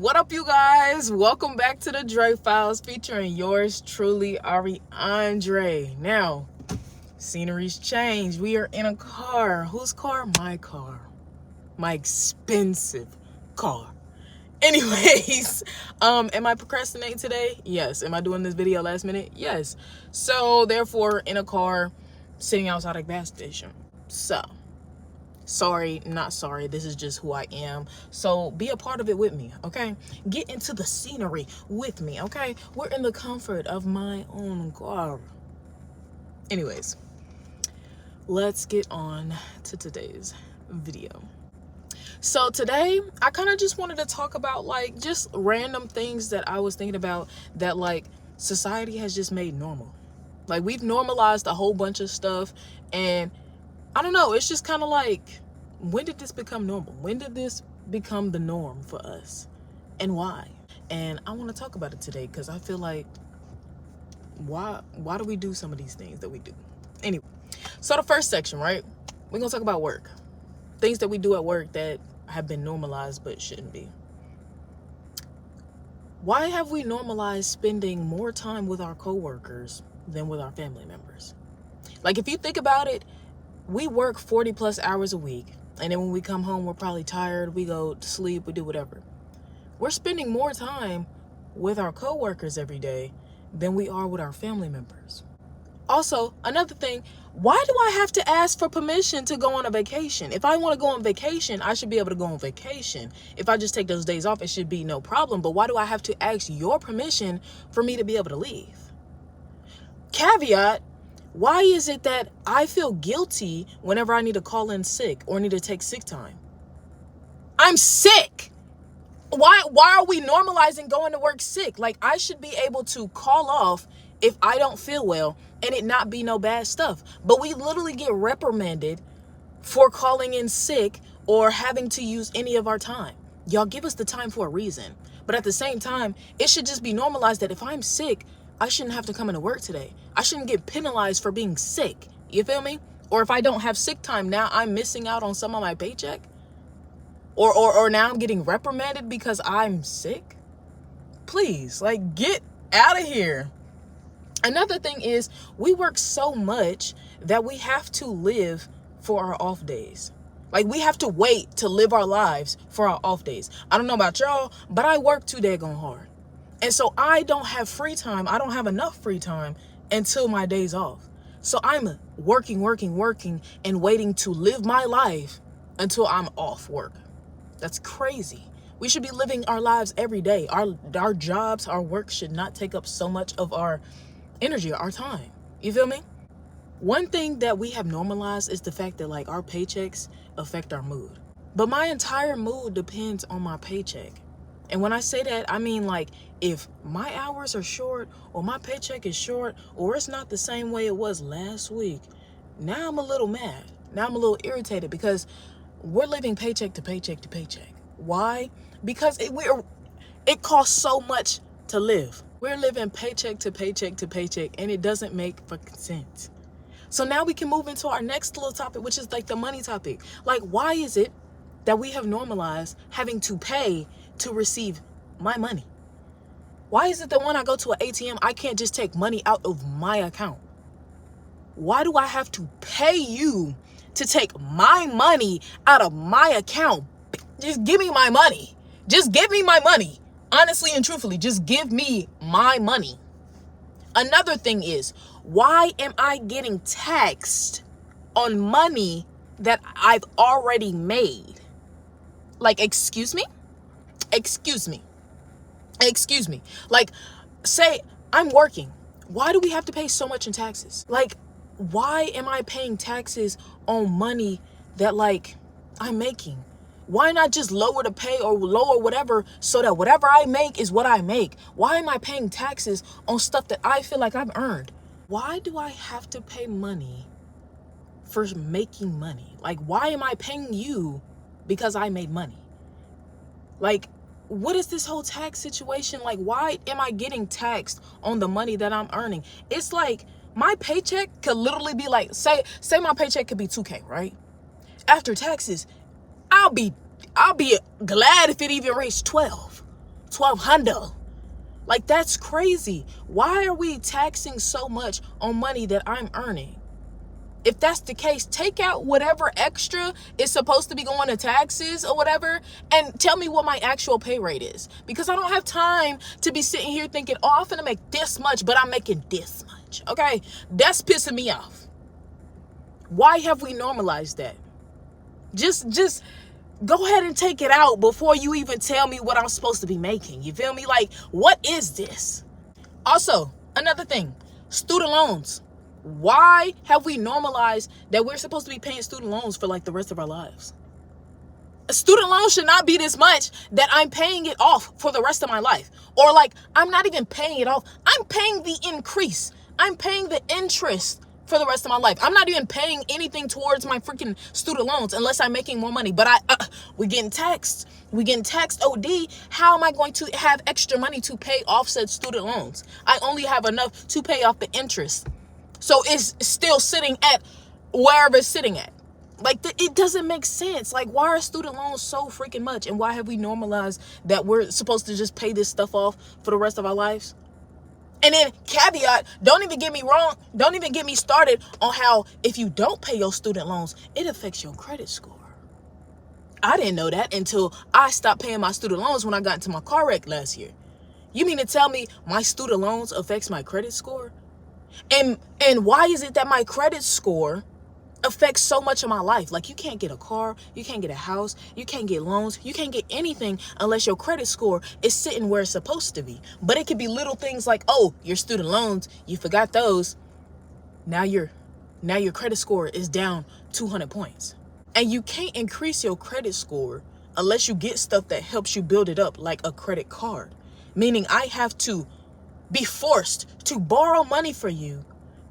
What up, you guys? Welcome back to the Dre Files featuring yours truly, Ariandre. Now, scenery's changed. We are in a car. Whose car? My car. My expensive car. Anyways, am I procrastinating today? Yes. Am I doing this video last minute? Yes. So, therefore, in a car, sitting outside a gas station. So, sorry, not sorry, this is just who I am. So be a part of it with me, okay? Get into the scenery with me, okay? We're in the comfort of my own car. Anyways, let's get on to today's video. So today I kind of just wanted to talk about like just random things that I was thinking about that like society has just made normal. Like we've normalized a whole bunch of stuff, and I don't know, it's just kind of like, when did this become normal? When did this become the norm for us? And why? And I want to talk about it today because I feel like, why do we do some of these things that we do? Anyway, so the first section, right? We're going to talk about work. Things that we do at work that have been normalized but shouldn't be. Why have we normalized spending more time with our coworkers than with our family members? Like, if you think about it, we work 40 plus hours a week, and then when we come home, we're probably tired, we go to sleep, we do whatever. We're spending more time with our coworkers every day than we are with our family members. Also, another thing, why do I have to ask for permission to go on a vacation? If I want to go on vacation, I should be able to go on vacation. If I just take those days off, it should be no problem. But why do I have to ask your permission for me to be able to leave? Caveat, why is it that I feel guilty whenever I need to call in sick or need to take sick time? I'm sick. Why are we normalizing going to work sick? Like, I should be able to call off if I don't feel well and it not be no bad stuff. But we literally get reprimanded for calling in sick or having to use any of our time. Y'all give us the time for a reason. But at the same time, it should just be normalized that if I'm sick, I shouldn't have to come into work today. I shouldn't get penalized for being sick. You feel me? Or if I don't have sick time, now I'm missing out on some of my paycheck. Or now I'm getting reprimanded because I'm sick. Please, like, get out of here. Another thing is, we work so much that we have to live for our off days. Like, we have to wait to live our lives for our off days. I don't know about y'all, but I work too daggone hard. And so I don't have free time. I don't have enough free time until my days off. So I'm working, and waiting to live my life until I'm off work. That's crazy. We should be living our lives every day. Our jobs, our work should not take up so much of our energy, our time. You feel me? One thing that we have normalized is the fact that like our paychecks affect our mood. But my entire mood depends on my paycheck. And when I say that, I mean like if my hours are short or my paycheck is short or it's not the same way it was last week, now I'm a little mad. Now I'm a little irritated because we're living paycheck to paycheck to paycheck. Why? Because it costs so much to live. We're living paycheck to paycheck to paycheck, and it doesn't make fucking sense. So now we can move into our next little topic, which is like the money topic. Like, why is it that we have normalized having to pay to receive my money? Why is it that when I go to an ATM, I can't just take money out of my account? Why do I have to pay you to take my money out of my account? Just give me my money. Just give me my money. Honestly and truthfully, just give me my money. Another thing is, why am I getting taxed on money that I've already made? Like, excuse me? Like, say I'm working. Why do we have to pay so much in taxes? Like, why am I paying taxes on money that like I'm making? Why not just lower the pay or lower whatever so that whatever I make is what I make? Why am I paying taxes on stuff that I feel like I've earned? Why do I have to pay money for making money? Like, why am I paying you because I made money? Like, what is this whole tax situation? Like, why am I getting taxed on the money that I'm earning? It's like my paycheck could literally be like, say my paycheck could be 2K, right? After taxes, I'll be glad if it even reached 12. $1,200. Like, that's crazy. Why are we taxing so much on money that I'm earning? If that's the case, take out whatever extra is supposed to be going to taxes or whatever, and tell me what my actual pay rate is. Because I don't have time to be sitting here thinking, oh, I'm finna make this much, but I'm making this much. Okay? That's pissing me off. Why have we normalized that? Just go ahead and take it out before you even tell me what I'm supposed to be making. You feel me? Like, what is this? Also, another thing, student loans. Why have we normalized that we're supposed to be paying student loans for like the rest of our lives? A student loan should not be this much that I'm paying it off for the rest of my life. Or like, I'm not even paying it off. I'm paying the increase. I'm paying the interest for the rest of my life. I'm not even paying anything towards my freaking student loans unless I'm making more money. But we're getting taxed. We're getting taxed OD. How am I going to have extra money to pay off said student loans? I only have enough to pay off the interest. So it's still sitting at wherever it's sitting at. Like, it doesn't make sense. Like, why are student loans so freaking much? And why have we normalized that we're supposed to just pay this stuff off for the rest of our lives? And then caveat, don't even get me wrong. Don't even get me started on how if you don't pay your student loans, it affects your credit score. I didn't know that until I stopped paying my student loans when I got into my car wreck last year. You mean to tell me my student loans affects my credit score? And why is it that my credit score affects so much of my life? Like, you can't get a car, you can't get a house, you can't get loans, you can't get anything unless your credit score is sitting where it's supposed to be. But it could be little things like, oh, your student loans, you forgot those. Now your credit score is down 200 points. And you can't increase your credit score unless you get stuff that helps you build it up, like a credit card. Meaning I have to be forced to borrow money for you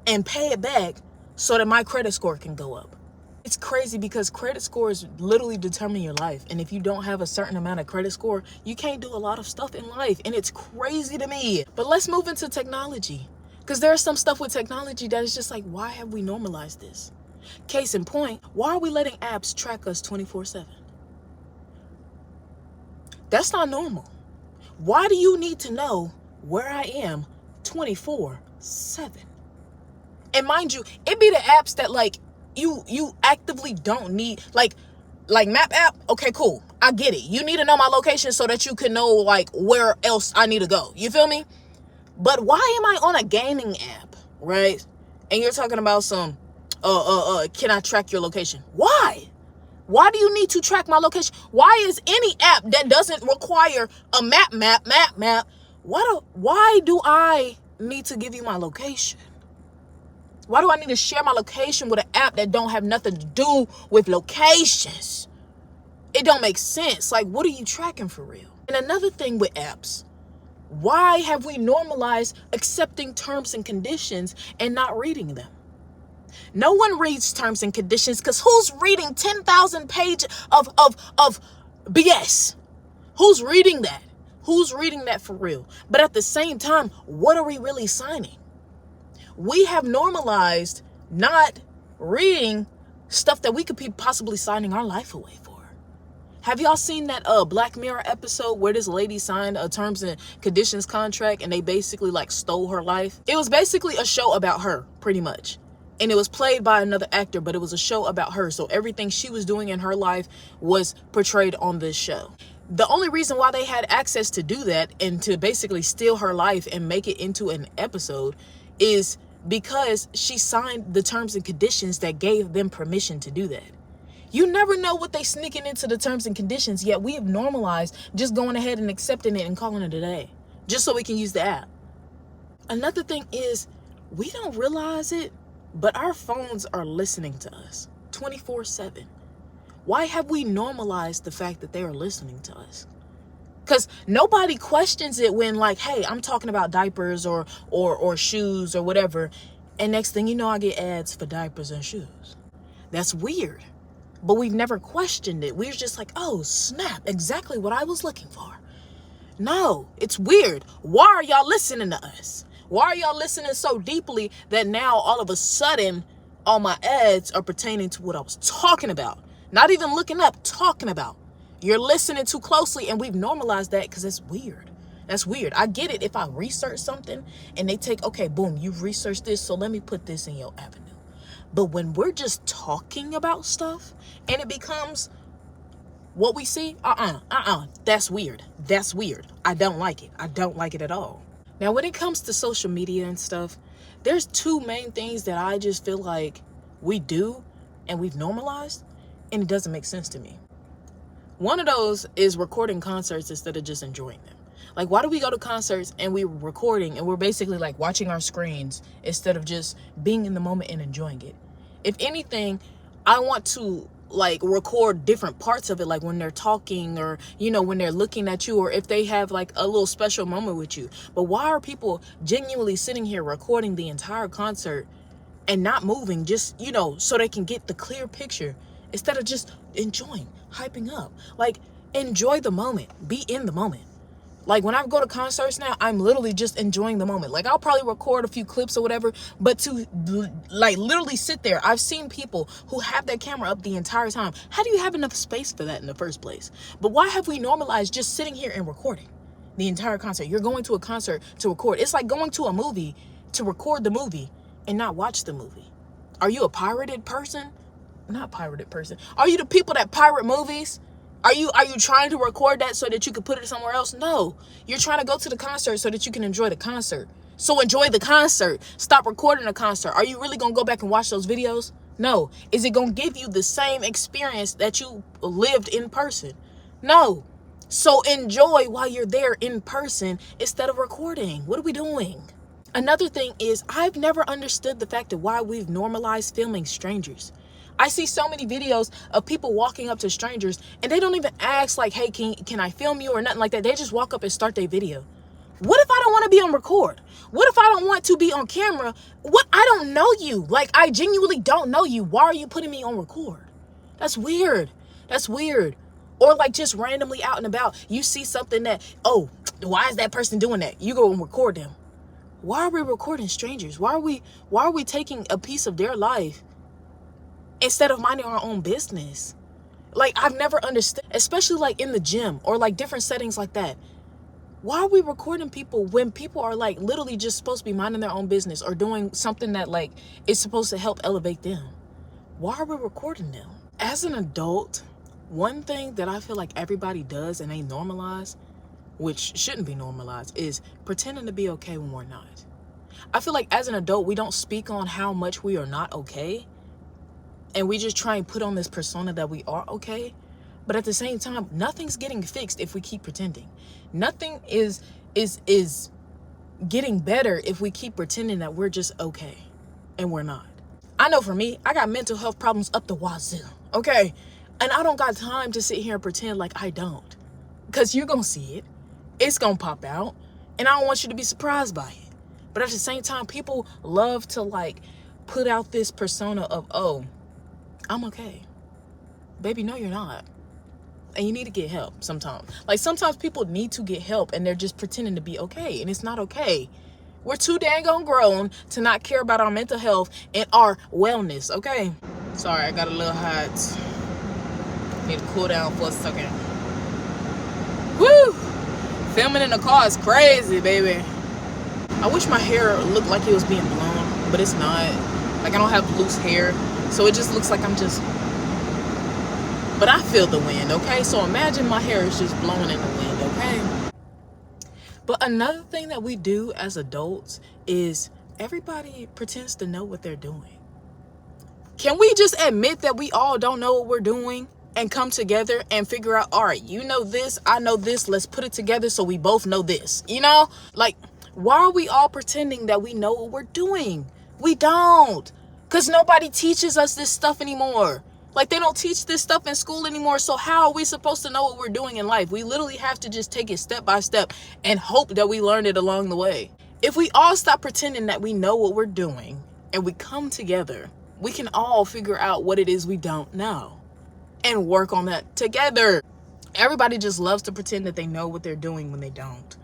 and pay it back so that my credit score can go up. It's crazy because credit scores literally determine your life. And if you don't have a certain amount of credit score, you can't do a lot of stuff in life. And it's crazy to me. But let's move into technology. Because there's some stuff with technology that is just like, why have we normalized this? Case in point, why are we letting apps track us 24/7? That's not normal. Why do you need to know where I am 24/7? And mind you, it be the apps that like you actively don't need, like map app. Okay, cool, I get it. You need to know my location so that you can know like where else I need to go. You feel me? But why am I on a gaming app, right? And you're talking about some can I track your location? Why do you need to track my location? Why is any app that doesn't require a map, why do I need to give you my location? Why do I need to share my location with an app that don't have nothing to do with locations? It don't make sense. Like, what are you tracking for real? And another thing with apps, why have we normalized accepting terms and conditions and not reading them? No one reads terms and conditions because who's reading 10,000 pages of BS? Who's reading that? Who's reading that for real? But at the same time, what are we really signing? We have normalized not reading stuff that we could be possibly signing our life away for. Have y'all seen that Black Mirror episode where this lady signed a terms and conditions contract and they basically like stole her life? It was basically a show about her, pretty much. And it was played by another actor, but it was a show about her. So everything she was doing in her life was portrayed on this show. The only reason why they had access to do that and to basically steal her life and make it into an episode is because she signed the terms and conditions that gave them permission to do that. You never know what they sneaking into the terms and conditions, yet we have normalized just going ahead and accepting it and calling it a day, just so we can use the app. Another thing is, we don't realize it, but our phones are listening to us 24/7. Why have we normalized the fact that they are listening to us? Because nobody questions it when like, hey, I'm talking about diapers or shoes or whatever. And next thing you know, I get ads for diapers and shoes. That's weird. But we've never questioned it. We're just like, oh, snap, exactly what I was looking for. No, it's weird. Why are y'all listening to us? Why are y'all listening so deeply that now all of a sudden all my ads are pertaining to what I was talking about? Not even looking up, talking about. You're listening too closely, and we've normalized that because it's weird. That's weird. I get it if I research something and they take, okay, boom, you've researched this, so let me put this in your avenue. But when we're just talking about stuff and it becomes what we see, that's weird. That's weird. I don't like it. I don't like it at all. Now, when it comes to social media and stuff, there's two main things that I just feel like we do and we've normalized, and it doesn't make sense to me. One of those is recording concerts instead of just enjoying them. Like, why do we go to concerts and we're recording and we're basically like watching our screens instead of just being in the moment and enjoying it? If anything, I want to like record different parts of it, like when they're talking, or when they're looking at you, or if they have like a little special moment with you. But why are people genuinely sitting here recording the entire concert and not moving, just so they can get the clear picture instead of just enjoying, hyping up? Like, enjoy the moment, be in the moment. Like, when I go to concerts now, I'm literally just enjoying the moment. Like, I'll probably record a few clips or whatever, but to like literally sit there, I've seen people who have their camera up the entire time. How do you have enough space for that in the first place? But why have we normalized just sitting here and recording the entire concert? You're going to a concert to record. It's like going to a movie to record the movie and not watch the movie. Are you a pirated person? Not pirated person. Are you the people that pirate movies? Are you trying to record that so that you can put it somewhere else? No. You're trying to go to the concert so that you can enjoy the concert. So enjoy the concert. Stop recording the concert. Are you really going to go back and watch those videos? No. Is it going to give you the same experience that you lived in person? No. So enjoy while you're there in person instead of recording. What are we doing? Another thing is, I've never understood the fact of why we've normalized filming strangers. I see so many videos of people walking up to strangers and they don't even ask like, hey, can I film you or nothing like that. They just walk up and start their video. What if I don't want to be on record? What if I don't want to be on camera? What? I don't know you. Like, I genuinely don't know you. Why are you putting me on record? That's weird. That's weird. Or like just randomly out and about, you see something that, oh, why is that person doing that? You go and record them. Why are we recording strangers? Why are we taking a piece of their life instead of minding our own business? Like, I've never understood, especially like in the gym or like different settings like that. Why are we recording people when people are like literally just supposed to be minding their own business or doing something that like is supposed to help elevate them? Why are we recording them? As an adult, one thing that I feel like everybody does and they normalize, which shouldn't be normalized, is pretending to be okay when we're not. I feel like as an adult, we don't speak on how much we are not okay. And we just try and put on this persona that we are okay. But at the same time, nothing's getting fixed if we keep pretending. Nothing is getting better if we keep pretending that we're just okay and we're not. I know for me, I got mental health problems up the wazoo, okay? And I don't got time to sit here and pretend like I don't. Because you're going to see it. It's going to pop out. And I don't want you to be surprised by it. But at the same time, people love to like put out this persona of, oh, I'm okay. Baby, no, you're not. And you need to get help sometimes. Like, sometimes people need to get help and they're just pretending to be okay. And it's not okay. We're too dang on grown to not care about our mental health and our wellness, okay? Sorry, I got a little hot. Need to cool down for a second. Woo! Filming in the car is crazy, baby. I wish my hair looked like it was being blown, but it's not. Like, I don't have loose hair, so it just looks like I'm just... But I feel the wind, okay? So imagine my hair is just blowing in the wind, okay? But another thing that we do as adults is everybody pretends to know what they're doing. Can we just admit that we all don't know what we're doing and come together and figure out, all right, you know this, I know this, let's put it together so we both know this, you know? Like, why are we all pretending that we know what we're doing? We don't, because nobody teaches us this stuff anymore. Like, they don't teach this stuff in school anymore. So how are we supposed to know what we're doing in life? We literally have to just take it step by step and hope that we learn it along the way. If we all stop pretending that we know what we're doing and we come together, we can all figure out what it is we don't know and work on that together. Everybody just loves to pretend that they know what they're doing when they don't.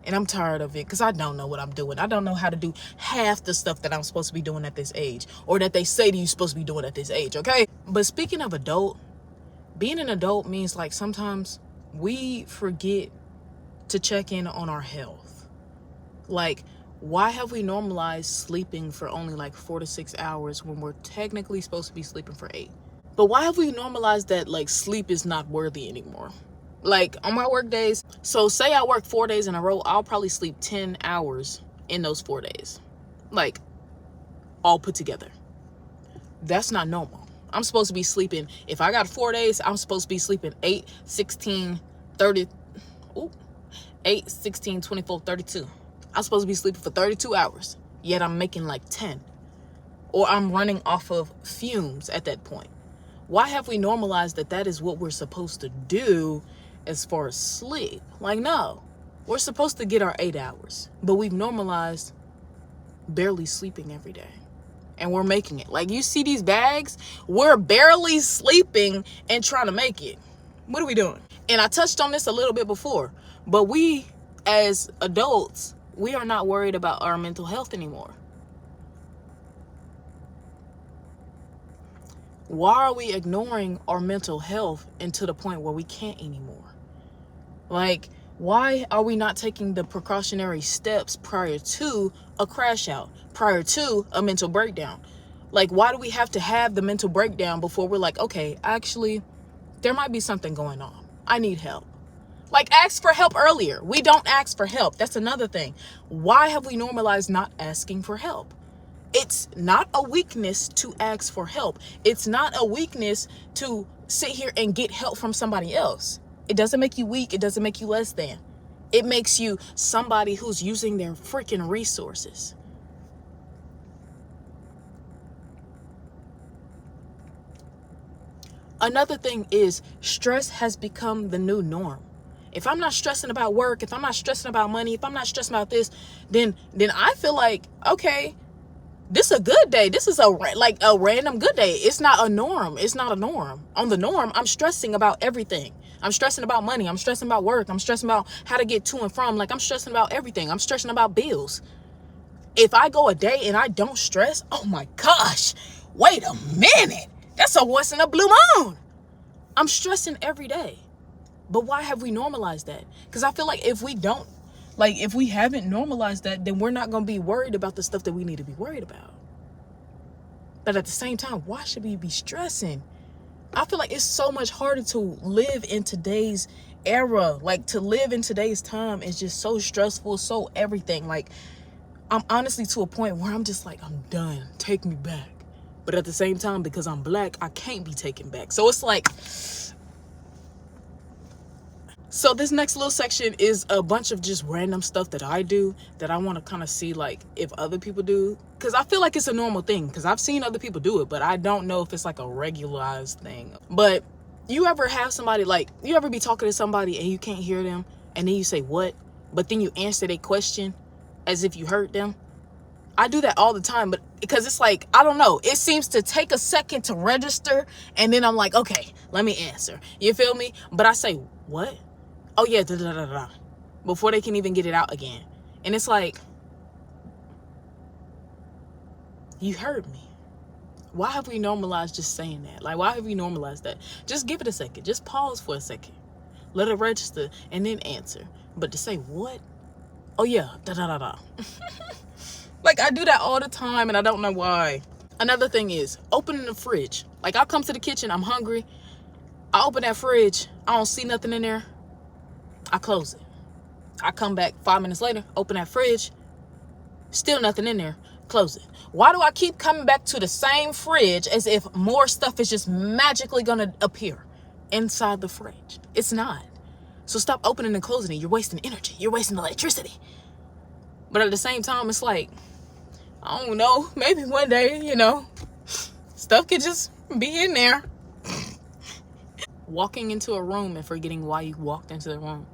And I'm tired of it because I don't know what I'm doing. I don't know how to do half the stuff that I'm supposed to be doing at this age, or that they say that you're supposed to be doing at this age, okay? But speaking of adult, being an adult means like sometimes we forget to check in on our health. Like, why have we normalized sleeping for only like 4 to 6 hours when we're technically supposed to be sleeping for 8? But why have we normalized that like sleep is not worthy anymore? Like on my work days, so say I work 4 days in a row, I'll probably sleep 10 hours in those 4 days. Like, all put together. That's not normal. I'm supposed to be sleeping, if I got 4 days, I'm supposed to be sleeping 8, 16, 30, 8, 16, 24, 32. I'm supposed to be sleeping for 32 hours, yet I'm making like 10. Or I'm running off of fumes at that point. Why have we normalized that that is what we're supposed to do as far as sleep? Like, no, we're supposed to get our 8 hours, but we've normalized barely sleeping every day. And we're making it. Like, you see these bags? We're barely sleeping and trying to make it. What are we doing? And I touched on this a little bit before, but we as adults, we are not worried about our mental health anymore. Why are we ignoring our mental health and to the point where we can't anymore? Like, why are we not taking the precautionary steps prior to a crash out, prior to a mental breakdown? Like, why do we have to have the mental breakdown before we're like, okay, actually, there might be something going on. I need help. Like, ask for help earlier. We don't ask for help. That's another thing. Why have we normalized not asking for help? It's not a weakness to ask for help. It's not a weakness to sit here and get help from somebody else. It doesn't make you weak. It doesn't make you less than. It makes you somebody who's using their freaking resources. Another thing is stress has become the new norm. If I'm not stressing about work, if I'm not stressing about money, if I'm not stressing about this, then I feel like, okay, this is a good day. This is a random good day. It's not a norm. It's not a norm. On the norm, I'm stressing about everything. I'm stressing about money. I'm stressing about work. I'm stressing about how to get to and from. Like, I'm stressing about everything. I'm stressing about bills. If I go a day and I don't stress, oh my gosh, wait a minute. That's a once in a blue moon. I'm stressing every day. But why have we normalized that? Because I feel like if we haven't normalized that, then we're not going to be worried about the stuff that we need to be worried about. But at the same time, why should we be stressing? I feel like it's so much harder to live in today's era. Like, to live in today's time is just so stressful, so everything. Like, I'm honestly to a point where I'm just like, I'm done. Take me back. But at the same time, because I'm black, I can't be taken back. So it's like... So this next little section is a bunch of just random stuff that I do that I want to kind of see, like, if other people do. Because I feel like it's a normal thing. Because I've seen other people do it, but I don't know if it's like a regularized thing. But you ever have somebody, like, you ever be talking to somebody and you can't hear them? And then you say, what? But then you answer their question as if you heard them? I do that all the time, but because it's like, I don't know. It seems to take a second to register. And then I'm like, okay, let me answer. You feel me? But I say, what? Oh yeah, da da da da, before they can even get it out again. And it's like, you heard me. Why have we normalized just saying that? Like, why have we normalized that? Just give it a second. Just pause for a second. Let it register and then answer. But to say, what? Oh yeah, da da da da. Like, I do that all the time and I don't know why. Another thing is opening the fridge. Like, I'll come to the kitchen, I'm hungry. I open that fridge, I don't see nothing in there. I close it. I come back 5 minutes later, open that fridge, still nothing in there, close it. Why do I keep coming back to the same fridge as if more stuff is just magically gonna appear inside the fridge? It's not. So stop opening and closing it. You're wasting energy. You're wasting electricity. But at the same time, it's like, I don't know, maybe one day, stuff could just be in there. Walking into a room and forgetting why you walked into the room.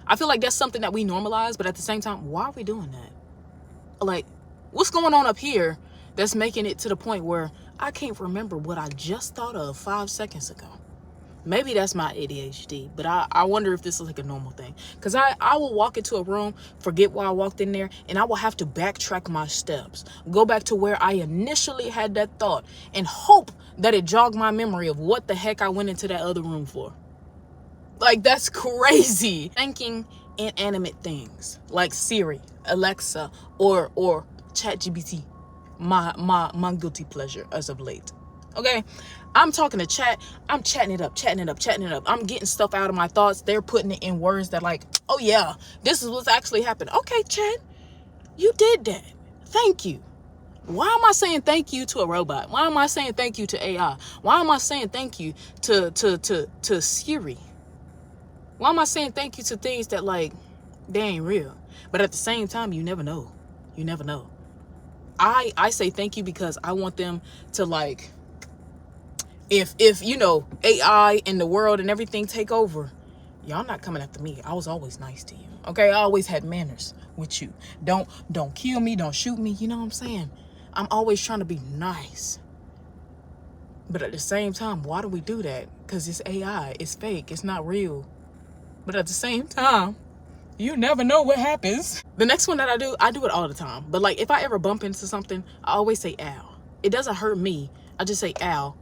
I feel like that's something that we normalize, but at the same time, why are we doing that? Like, what's going on up here that's making it to the point where I can't remember what I just thought of 5 seconds ago? Maybe that's my ADHD, but I wonder if this is like a normal thing. Because I will walk into a room, forget why I walked in there, and I will have to backtrack my steps. Go back to where I initially had that thought and hope that it jogged my memory of what the heck I went into that other room for. Like, that's crazy. Thinking inanimate things like Siri, Alexa, or ChatGPT. My guilty pleasure as of late. Okay, I'm talking to chat. I'm chatting it up. I'm getting stuff out of my thoughts. They're putting it in words that like, oh yeah, this is what's actually happened. Okay, chat, you did that. Thank you. Why am I saying thank you to a robot? Why am I saying thank you to AI? Why am I saying thank you to Siri? Why am I saying thank you to things that like they ain't real? But at the same time, you never know. You never know. I say thank you because I want them to like, if you know, AI and the world and everything take over, y'all not coming after me. I was always nice to you. Okay, I always had manners with you. Don't kill me, don't shoot me. You know what I'm saying? I'm always trying to be nice. But at the same time, why do we do that? Because it's AI, it's fake, it's not real. But at the same time, you never know what happens. The next one that I do it all the time. But like if I ever bump into something, I always say ow. It doesn't hurt me. I just say ow.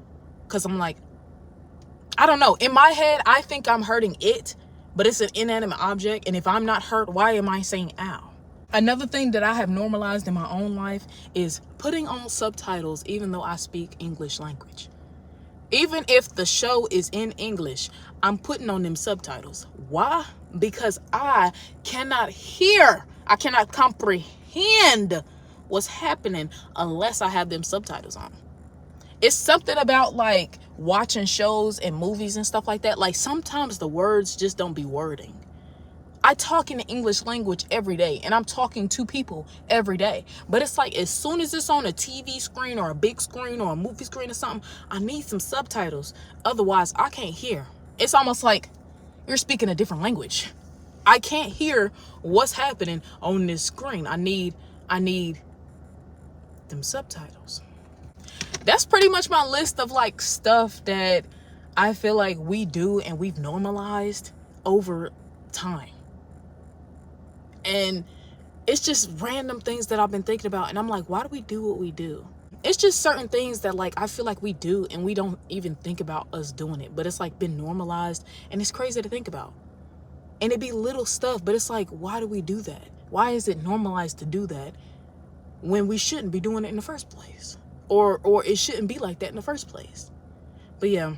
Because I'm like, I don't know. In my head, I think I'm hurting it, but it's an inanimate object. And if I'm not hurt, why am I saying ow? Another thing that I have normalized in my own life is putting on subtitles even though I speak English language. Even if the show is in English, I'm putting on them subtitles. Why? Because I cannot comprehend what's happening unless I have them subtitles on. It's something about like watching shows and movies and stuff like that. Like sometimes the words just don't be wording. I talk in the English language every day and I'm talking to people every day. But it's like as soon as it's on a TV screen or a big screen or a movie screen or something, I need some subtitles. Otherwise, I can't hear. It's almost like you're speaking a different language. I can't hear what's happening on this screen. I need them subtitles. That's pretty much my list of like stuff that I feel like we do and we've normalized over time. And it's just random things that I've been thinking about. And I'm like, why do we do what we do? It's just certain things that like I feel like we do and we don't even think about us doing it. But it's like been normalized and it's crazy to think about. And it be little stuff, but it's like, why do we do that? Why is it normalized to do that when we shouldn't be doing it in the first place? Or it shouldn't be like that in the first place. But yeah.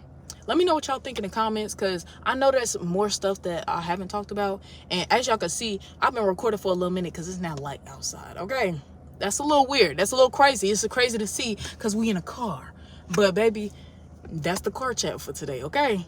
Let me know what y'all think in the comments, because I know there's more stuff that I haven't talked about. And as y'all can see, I've been recording for a little minute because it's now light outside, okay? That's a little weird. That's a little crazy. It's crazy to see because we in a car. But baby, that's the car chat for today, okay?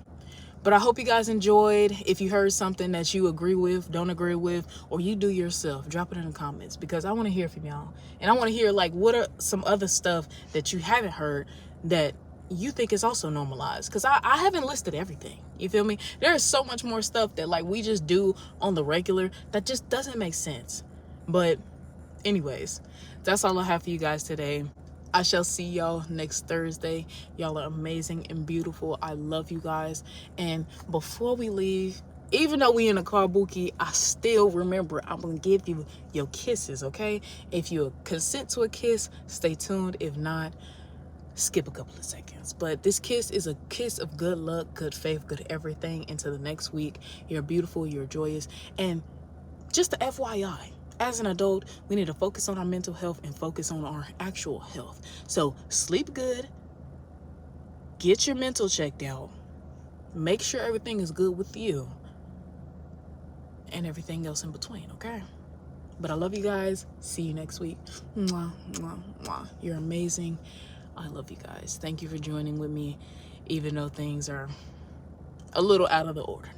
But I hope you guys enjoyed. If you heard something that you agree with, don't agree with, or you do yourself, drop it in the comments because I want to hear from y'all. And I want to hear like what are some other stuff that you haven't heard that you think is also normalized, because I haven't listed everything. You feel me? There is so much more stuff that like we just do on the regular that just doesn't make sense. But anyways, that's all I have for you guys today. I shall see y'all next Thursday. Y'all are amazing and beautiful. I love you guys. And before we leave, even though we in a car, Buki, I still remember I'm gonna give you your kisses, okay? If you consent to a kiss, stay tuned. If not, skip a couple of seconds. But this kiss is a kiss of good luck, good faith, good everything into the next week. You're beautiful, you're joyous. And just a FYI, as an adult, we need to focus on our mental health and focus on our actual health. So sleep good, get your mental checked out, make sure everything is good with you, and everything else in between, okay? But I love you guys. See you next week. Mwah, mwah, mwah. You're amazing. I love you guys. Thank you for joining with me, even though things are a little out of the ordinary.